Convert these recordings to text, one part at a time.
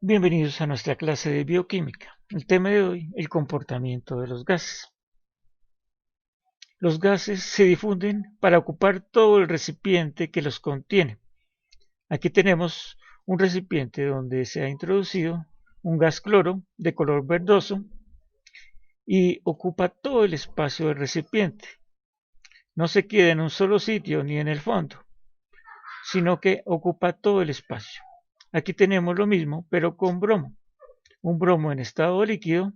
Bienvenidos a nuestra clase de bioquímica. El tema de hoy, el comportamiento de los gases. Los gases se difunden para ocupar todo el recipiente que los contiene. Aquí tenemos un recipiente donde se ha introducido un gas cloro de color verdoso y ocupa todo el espacio del recipiente. No se queda en un solo sitio ni en el fondo, sino que ocupa todo el espacio. Aquí tenemos lo mismo, pero con bromo. Un bromo en estado líquido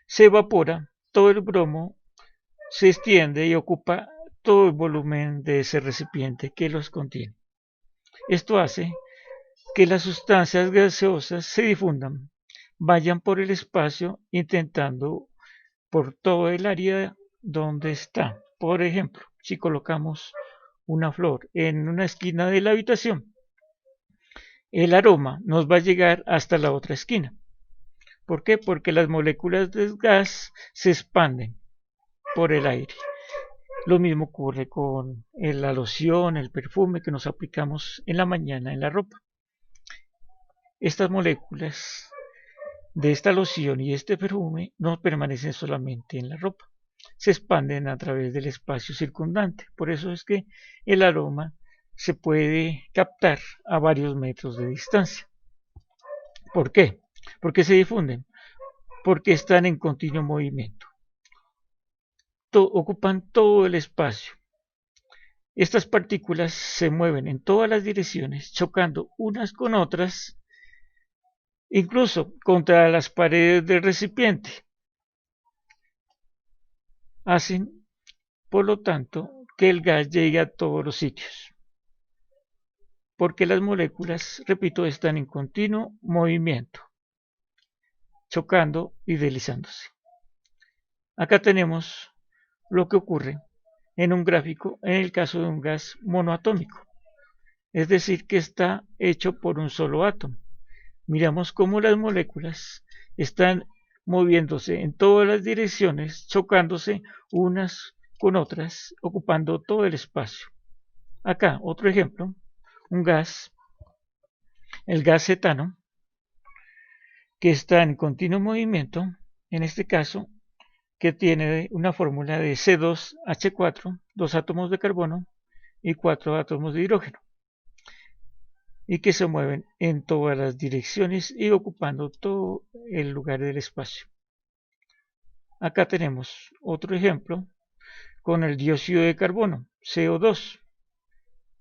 se evapora, todo el bromo se extiende y ocupa todo el volumen de ese recipiente que los contiene. Esto hace que las sustancias gaseosas se difundan, vayan por el espacio intentando por todo el área donde está. Por ejemplo, si colocamos una flor en una esquina de la habitación, el aroma nos va a llegar hasta la otra esquina. ¿Por qué? Porque las moléculas del gas se expanden por el aire. Lo mismo ocurre con la loción, el perfume que nos aplicamos en la mañana en la ropa. Estas moléculas de esta loción y este perfume no permanecen solamente en la ropa, se expanden a través del espacio circundante. Por eso es que el aroma se puede captar a varios metros de distancia. ¿Por qué? Porque se difunden, porque están en continuo movimiento. Ocupan todo el espacio. Estas partículas se mueven en todas las direcciones, chocando unas con otras, incluso contra las paredes del recipiente. Hacen, por lo tanto, que el gas llegue a todos los sitios, porque las moléculas, repito, están en continuo movimiento, chocando y deslizándose. Acá tenemos lo que ocurre en un gráfico en el caso de un gas monoatómico, es decir, que está hecho por un solo átomo. Miramos cómo las moléculas están moviéndose en todas las direcciones, chocándose unas con otras, ocupando todo el espacio. Acá, otro ejemplo, un gas, el gas cetano, que está en continuo movimiento, en este caso, que tiene una fórmula de C2H4, 2 átomos de carbono y 4 átomos de hidrógeno, y que se mueven en todas las direcciones y ocupando todo el lugar del espacio. Acá tenemos otro ejemplo con el dióxido de carbono, CO2.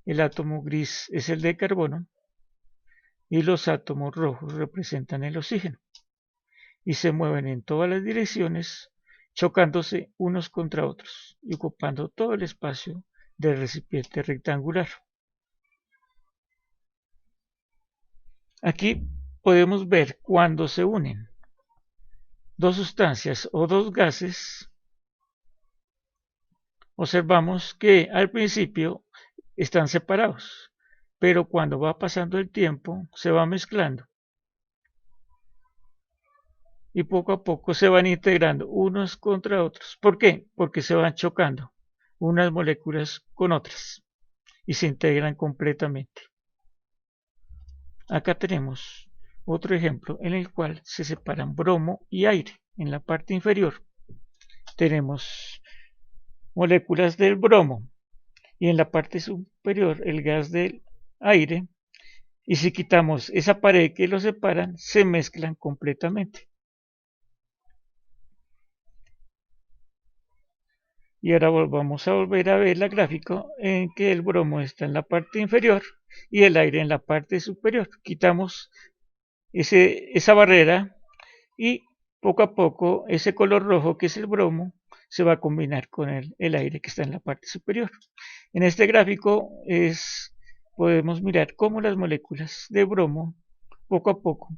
El átomo gris es el de carbono y los átomos rojos representan el oxígeno y se mueven en todas las direcciones chocándose unos contra otros y ocupando todo el espacio del recipiente rectangular. Aquí podemos ver cuando se unen dos sustancias o dos gases, observamos que al principio están separados, pero cuando va pasando el tiempo se va mezclando y poco a poco se van integrando unos contra otros. ¿Por qué? Porque se van chocando unas moléculas con otras y se integran completamente. Acá tenemos otro ejemplo en el cual se separan bromo y aire. En la parte inferior tenemos moléculas del bromo y en la parte superior el gas del aire, y si quitamos esa pared que los separan se mezclan completamente. Y ahora vamos a volver a ver la gráfica en que el bromo está en la parte inferior y el aire en la parte superior. Quitamos esa barrera y poco a poco ese color rojo que es el bromo se va a combinar con el aire que está en la parte superior. En este gráfico podemos mirar cómo las moléculas de bromo poco a poco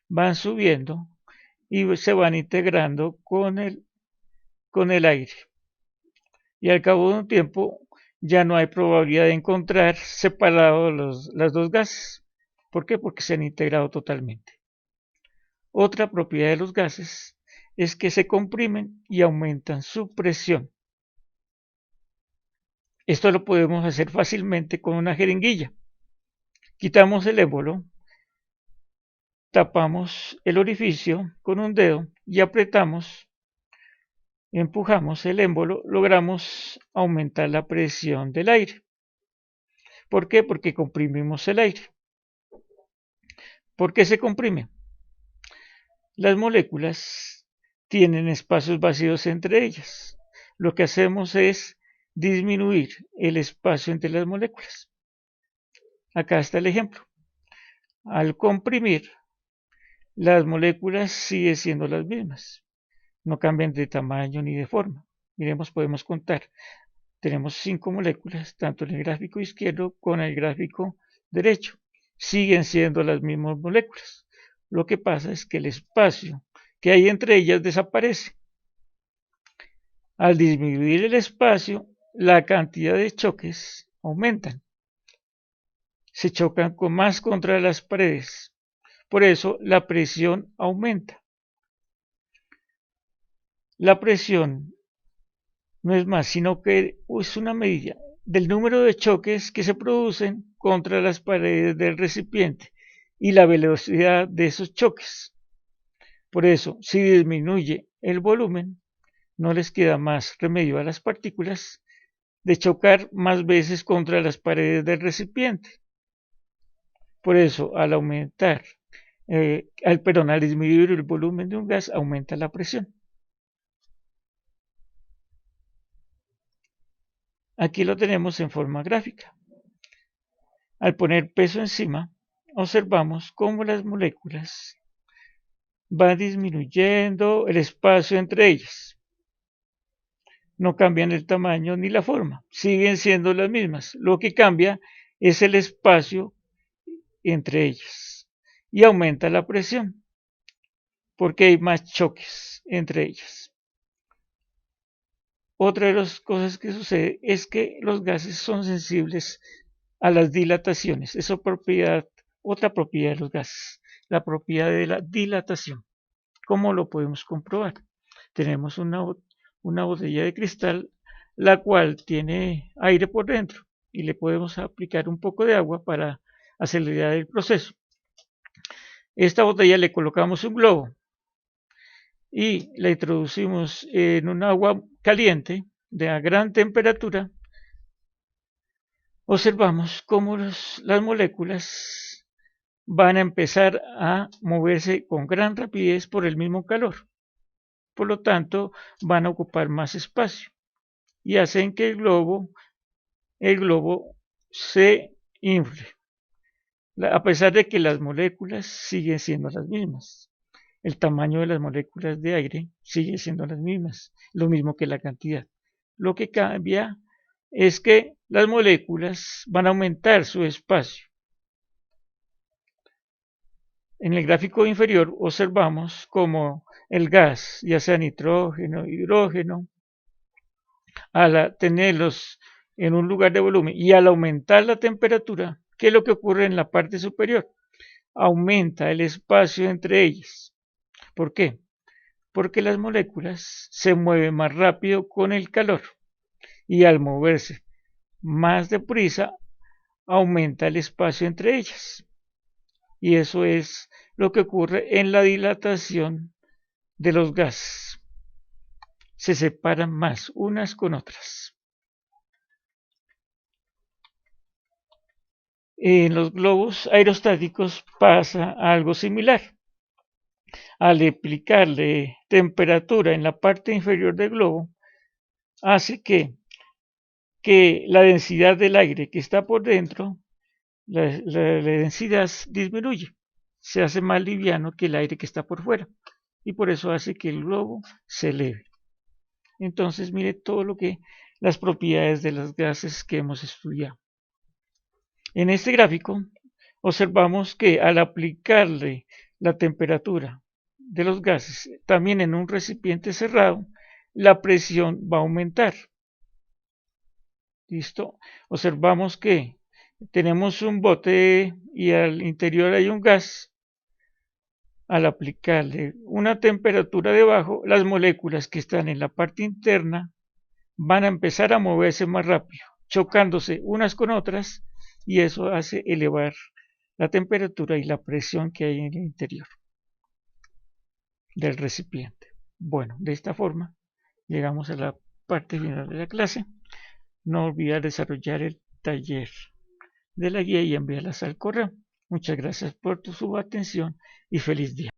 van subiendo y se van integrando con el aire. Y al cabo de un tiempo ya no hay probabilidad de encontrar separados los dos gases. ¿Por qué? Porque se han integrado totalmente. Otra propiedad de los gases es que se comprimen y aumentan su presión. Esto lo podemos hacer fácilmente con una jeringuilla. Quitamos el émbolo tapamos el orificio con un dedo y apretamos, empujamos el émbolo, logramos aumentar la presión del aire. ¿Por qué? Porque comprimimos el aire. ¿Por qué se comprime? Las moléculas tienen espacios vacíos entre ellas. Lo que hacemos es disminuir el espacio entre las moléculas. Acá está el ejemplo. Al comprimir, las moléculas siguen siendo las mismas. No cambian de tamaño ni de forma. Miremos, podemos contar. Tenemos 5 moléculas, tanto en el gráfico izquierdo como en el gráfico derecho. Siguen siendo las mismas moléculas. Lo que pasa es que el espacio que hay entre ellas desaparece. Al disminuir el espacio, la cantidad de choques aumentan. Se chocan más contra las paredes. Por eso la presión aumenta. La presión no es más, sino que es una medida del número de choques que se producen contra las paredes del recipiente y la velocidad de esos choques. Por eso, si disminuye el volumen, no les queda más remedio a las partículas de chocar más veces contra las paredes del recipiente. Por eso, al disminuir el volumen de un gas, aumenta la presión. Aquí lo tenemos en forma gráfica. Al poner peso encima, observamos cómo las moléculas van disminuyendo el espacio entre ellas. No cambian el tamaño ni la forma, siguen siendo las mismas. Lo que cambia es el espacio entre ellas y aumenta la presión porque hay más choques entre ellas. Otra de las cosas que sucede es que los gases son sensibles a las dilataciones. Es otra propiedad de los gases, la propiedad de la dilatación. ¿Cómo lo podemos comprobar? Tenemos una botella de cristal, la cual tiene aire por dentro y le podemos aplicar un poco de agua para acelerar el proceso. Esta botella le colocamos un globo y la introducimos en un agua caliente de a gran temperatura. Observamos cómo las moléculas van a empezar a moverse con gran rapidez por el mismo calor. Por lo tanto, van a ocupar más espacio y hacen que el globo se infle, a pesar de que las moléculas siguen siendo las mismas. El tamaño de las moléculas de aire sigue siendo las mismas, lo mismo que la cantidad. Lo que cambia es que las moléculas van a aumentar su espacio. En el gráfico inferior observamos cómo el gas, ya sea nitrógeno, hidrógeno, al tenerlos en un lugar de volumen y al aumentar la temperatura, ¿qué es lo que ocurre en la parte superior? Aumenta el espacio entre ellas. ¿Por qué? Porque las moléculas se mueven más rápido con el calor y al moverse más deprisa aumenta el espacio entre ellas. Y eso es lo que ocurre en la dilatación de los gases. Se separan más unas con otras. En los globos aerostáticos pasa algo similar. Al aplicarle temperatura en la parte inferior del globo, hace que la densidad del aire que está por dentro, la densidad disminuye, se hace más liviano que el aire que está por fuera y por eso hace que el globo se eleve. Entonces mire todo las propiedades de los gases que hemos estudiado. En este gráfico observamos que al aplicarle la temperatura de los gases también en un recipiente cerrado, la presión va a aumentar. ¿Listo? Observamos que tenemos un bote y al interior hay un gas. Al aplicarle una temperatura debajo, las moléculas que están en la parte interna van a empezar a moverse más rápido, chocándose unas con otras y eso hace elevar la temperatura y la presión que hay en el interior del recipiente. Bueno, de esta forma llegamos a la parte final de la clase. No olvidar desarrollar el taller de la guía y enviarlas al correo. Muchas gracias por su atención y feliz día.